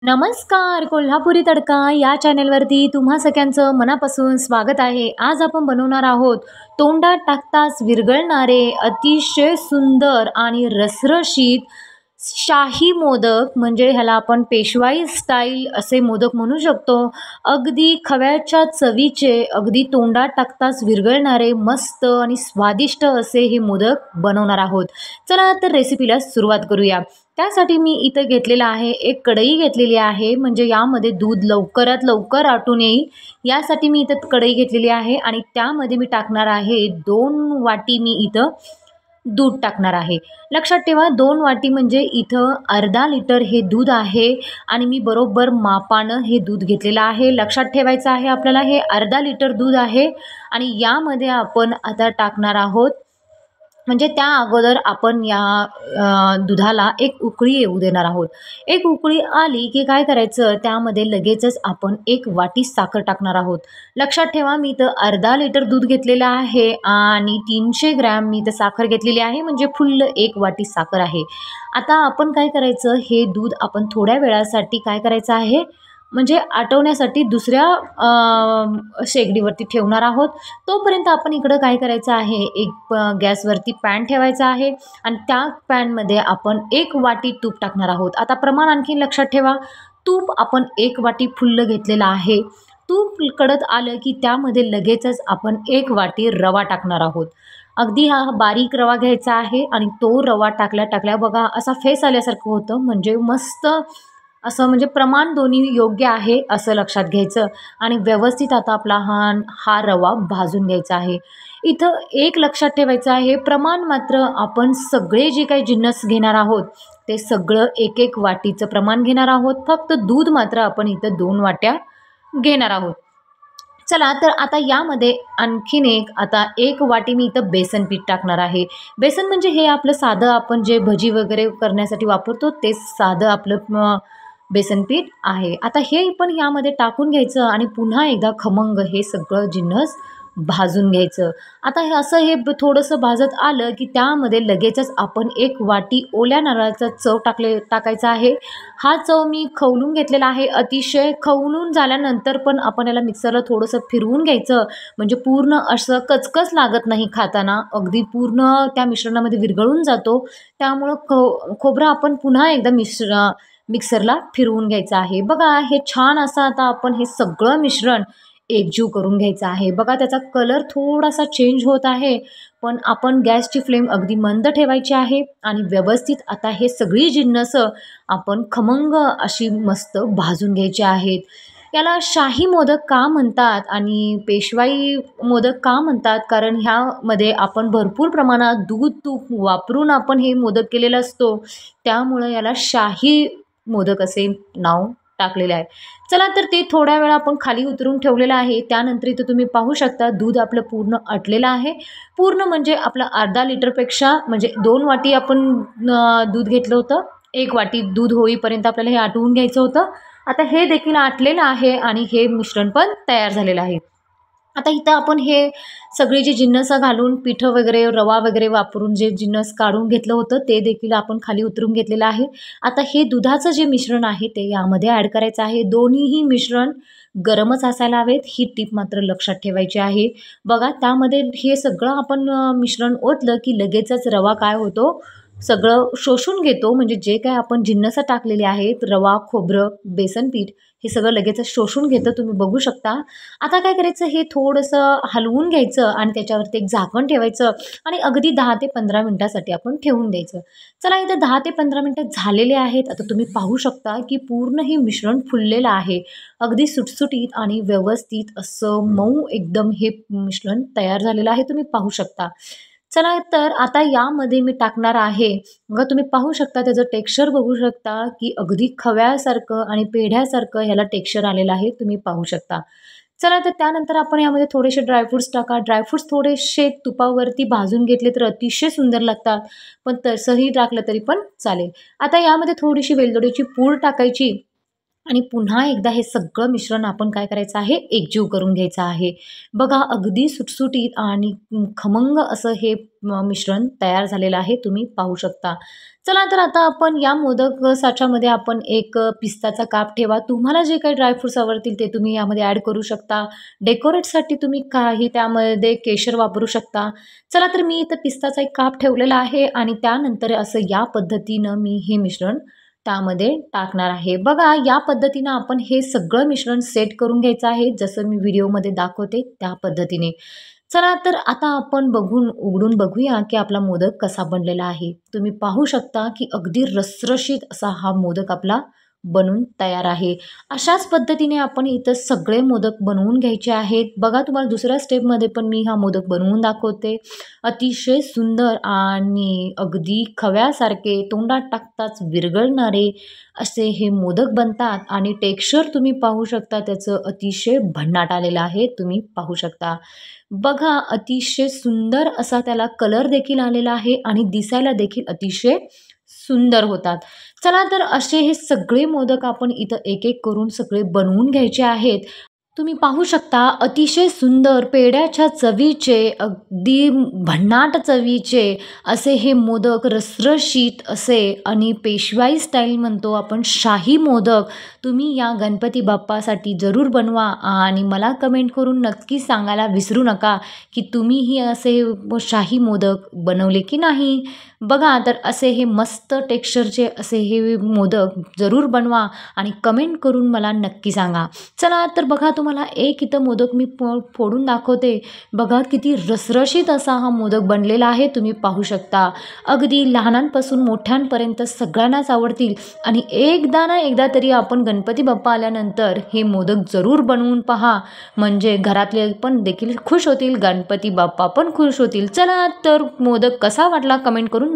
नमस्कार. कोल्हापुरी तडका या चॅनेलवरती तुम्हा सगळ्यांचं मनापासून स्वागत आहे. आज आपण बनवणार आहोत तोंडात टाकताच विरघळणारे अतिशय सुंदर आणि रसरशीत शाही मोदक, म्हणजे ह्याला आपण पेशवाई स्टाईल असे मोदक म्हणू शकतो. अगदी खव्याच्या चवीचे, अगदी तोंडात टाकताच विरघळणारे मस्त आणि स्वादिष्ट असे हे मोदक बनवणार आहोत. चला तर रेसिपीला सुरुवात करूया. त्यासाठी मी इथं घेतलेला आहे, एक कढई घेतलेली आहे, म्हणजे यामध्ये दूध लवकरात लवकर आटून येईल यासाठी मी इथं कढई घेतलेली आहे आणि त्यामध्ये मी टाकणार आहे 2 वाटी मी इथं दूध टाकणार आहे. लक्षात ठेवा 2 वाटी म्हणजे इथं अर्धा लिटर हे दूध आहे आणि मी बरोबर मापानं हे दूध घेतलेलं आहे. लक्षात ठेवायचं आहे आपल्याला, हे अर्धा लिटर दूध आहे आणि यामध्ये आपण आता टाकणार आहोत, म्हणजे त्या अगोदर आपण या दुधाला एक उकळी येऊ देणार आहोत. एक उकळी आली की काय करायचं, त्यामध्ये लगेचच आपण 1 वाटी साखर टाकणार आहोत. लक्षात ठेवा मी इथं अर्धा लिटर दूध घेतलेलं आहे आणि 300 ग्रॅम मी इथं साखर घेतलेली आहे, म्हणजे फुल्ल 1 वाटी साखर आहे. आता आपण काय करायचं, हे दूध आपण थोड्या वेळासाठी काय करायचं आहे, म्हणजे आटवण्यासाठी दुसऱ्या शेगडीवरती ठेवणार आहोत. तोपर्यंत आपण इकडं काय करायचं आहे, एक गॅसवरती पॅन ठेवायचा आहे आणि त्या पॅनमध्ये आपण 1 वाटी तूप टाकणार आहोत. आता प्रमाण आणखी लक्षात ठेवा, तूप आपण 1 वाटी फुल्ल घेतलेलं आहे. तूप कडत आलं की त्यामध्ये लगेचच आपण 1 वाटी रवा टाकणार आहोत. अगदी हा बारीक रवा घ्यायचा आहे आणि तो रवा टाकल्या टाकल्या बघा असा फेस आल्यासारखं होतं, म्हणजे मस्त असं, म्हणजे प्रमाण दोन्ही योग्य आहे असं लक्षात घ्यायचं आणि व्यवस्थित आता आपला हा रवा भाजून घ्यायचा आहे. इथं एक लक्षात ठेवायचं आहे, प्रमाण मात्र आपण सगळे जे काही जिन्नस घेणार आहोत ते सगळं 1-1 वाटीचं प्रमाण घेणार आहोत. फक्त दूध मात्र आपण इथं 2 वाट्या घेणार आहोत. चला तर आता यामध्ये आणखीन आता 1 वाटी मी इथं बेसन पीठ टाकणार आहे. बेसन म्हणजे हे आपलं साधं, आपण जे भजी वगैरे करण्यासाठी वापरतो ते साधं आपलं बेसन पीठ आहे. आता हे पण यामध्ये टाकून घ्यायचं आणि पुन्हा एकदा खमंग हे सगळं जिन्नस भाजून घ्यायचं. आता हे थोडंसं भाजत आलं की त्यामध्ये लगेचच आपण 1 वाटी ओल्या नारळाचा चव टाकायचा आहे. हा चव मी खवलून घेतलेला आहे. अतिशय खवलून झाल्यानंतर पण आपण याला मिक्सरला थोडंसं फिरवून घ्यायचं, म्हणजे पूर्ण असं कचकच लागत नाही खाताना, अगदी पूर्ण त्या मिश्रणामध्ये विरघळून जातो. त्यामुळं खोबरं आपण पुन्हा एकदा मिक्सरला फिरवून घ्यायचं आहे. बघा हे छान असं आता आपण हे सगळं मिश्रण एकजीव करून घ्यायचं आहे. बघा त्याचा कलर थोडासा चेंज होत आहे, पण आपण गॅसची फ्लेम अगदी मंद ठेवायची आहे आणि व्यवस्थित आता हे सगळी जिन्नस आपण खमंग अशी मस्त भाजून घ्यायची आहेत. याला शाही मोदक का म्हणतात आणि पेशवाई मोदक का म्हणतात, कारण ह्यामध्ये आपण भरपूर प्रमाणात दूध तूप वापरून आपण हे मोदक केलेलं असतो, त्यामुळं याला शाही मोदक असे नाव टाकलेले आहे. चला तर ते थोड्या वेळा आपण खाली उतरून ठेवलेलं आहे. त्यानंतर इथं तुम्ही पाहू शकता दूध आपलं पूर्ण आटलेलं आहे. पूर्ण म्हणजे आपलं अर्धा लिटरपेक्षा, म्हणजे 2 वाटी आपण दूध घेतलं होतं, 1 वाटी दूध होईपर्यंत आपल्याला हे आटवून घ्यायचं होतं. आता हे देखील आटलेलं आहे आणि हे मिश्रण पण तयार झालेलं आहे. आता इथं आपण हे सगळे जे जिन्नस घालून पिठं वगैरे रवा वगैरे वापरून जे जिन्नस काढून घेतलं होतं ते देखील आपण खाली उतरून घेतलेलं आहे. आता हे दुधाचं जे मिश्रण आहे ते यामध्ये ॲड करायचं आहे. दोन्हीही मिश्रण गरमच असायला हवेत, ही टीप मात्र लक्षात ठेवायची आहे. बघा त्यामध्ये हे सगळं आपण मिश्रण ओतलं की लगेचच रवा काय होतो, सगळं शोषून घेतो, म्हणजे जे काय आपण जिन्नस टाकलेले आहेत, रवा, खोबरं, बेसन पीठ, हे सगळं लगेचच शोषून घेतं, तुम्ही बघू शकता. आता काय करायचं, हे थोडंसं हलवून घ्यायचं आणि त्याच्यावरती एक झाकण ठेवायचं आणि अगदी 10 ते 15 मिनटासाठी आपण ठेवून द्यायचं. चला इथं 10 ते 15 मिनटं झालेले आहेत. आता तुम्ही पाहू शकता की पूर्ण हे मिश्रण फुललेलं आहे. अगदी सुटसुटीत आणि व्यवस्थित असं मऊ एकदम हे मिश्रण तयार झालेलं आहे, तुम्ही पाहू शकता. चला तर आता यामध्ये मी टाकणार आहे, बघा तुम्ही पाहू शकता त्याचं टेक्स्चर बघू शकता की अगदी खव्यासारखं आणि पेढ्यासारखं ह्याला टेक्स्चर आलेलं आहे, तुम्ही पाहू शकता. चला तर त्यानंतर आपण यामध्ये थोडेसे ड्रायफ्रूट्स टाका. ड्रायफ्रूट्स थोडेसे तुपावरती भाजून घेतले तर अतिशय सुंदर लागतात, पण तसंही टाकलं तरी पण चालेल. आता यामध्ये थोडीशी वेलदोड्याची पूड टाकायची आणि पुन्हा एकदा हे सगळं मिश्रण आपण काय करायचं आहे, एकजीव करून घ्यायचं आहे. बघा अगदी सुटसुटीत आणि खमंग असं हे मिश्रण तयार झालेलं आहे, तुम्ही पाहू शकता. चला तर आता आपण या मोदक साच्यामध्ये आपण एक पिस्ताचा काप ठेवा. तुम्हाला जे काही ड्रायफ्रुट्स आवडतील ते तुम्ही यामध्ये ॲड करू शकता. डेकोरेटसाठी तुम्ही काही त्यामध्ये केशर वापरू शकता. चला तर मी इथं पिस्ताचा एक काप ठेवलेला आहे आणि त्यानंतर असं या पद्धतीनं मी हे मिश्रण त्यामध्ये टाकणार आहे. बघा या पद्धतीनं आपण हे सगळं मिश्रण सेट करून घ्यायचं आहे, जसं मी व्हिडिओमध्ये दाखवते त्या पद्धतीने. चला तर आता आपण उघडून बघूया की आपला मोदक कसा बनलेला आहे. तुम्ही पाहू शकता की अगदी रसरशीत असा हा मोदक आपला बनून तयार आहे. अशाच पद्धतीने आपण इथं सगळे मोदक बनवून घ्यायचे आहेत. बघा तुम्हाला दुसऱ्या स्टेपमध्ये पण मी हा मोदक बनवून दाखवते. अतिशय सुंदर आणि अगदी खव्यासारखे तोंडात टाकताच विरघळणारे असे हे मोदक बनतात आणि टेक्स्चर तुम्ही पाहू शकता त्याचं अतिशय भन्नाट आलेलं आहे. तुम्ही पाहू शकता. बघा अतिशय सुंदर असा त्याला कलर देखील आलेला आहे आणि दिसायला देखील अतिशय सुंदर होतात. चला तर असे हे सगळे मोदक आपण इथं एक-एक करून सगळे बनवून घ्यायचे आहेत. तुम्ही पाहू शकता अतिशय सुंदर पेढ्याच्या चवीचे अगदी भन्नाट चवीचे असे हे मोदक रसरशीत असे आणि पेशवाई स्टाईल म्हणतो आपण शाही मोदक तुम्ही या गणपती बाप्पासाठी जरूर बनवा आणि मला कमेंट करून नक्की सांगायला विसरू नका की तुम्हीही असे शाही मोदक बनवले की नाही. बघा तर असे हे मस्त टेक्स्चरचे असे हे मोदक जरूर बनवा आणि कमेंट करून मला नक्की सांगा. चला तर बघा तुम्हाला एक इथं मोदक मी फोडून दाखवते. बघा किती रसरशीत असा हा मोदक बनलेला आहे. तुम्ही पाहू शकता. अगदी लहानांपासून मोठ्यांपर्यंत सगळ्यांनाच आवडतील आणि एकदा ना एकदा तरी आपण गणपती बाप्पा आल्यानंतर हे मोदक जरूर बनवून पहा. म्हणजे घरातले पण देखील खुश होतील, गणपती बाप्पा पण खुश होतील. चला तर मोदक कसा वाटला कमेंट करून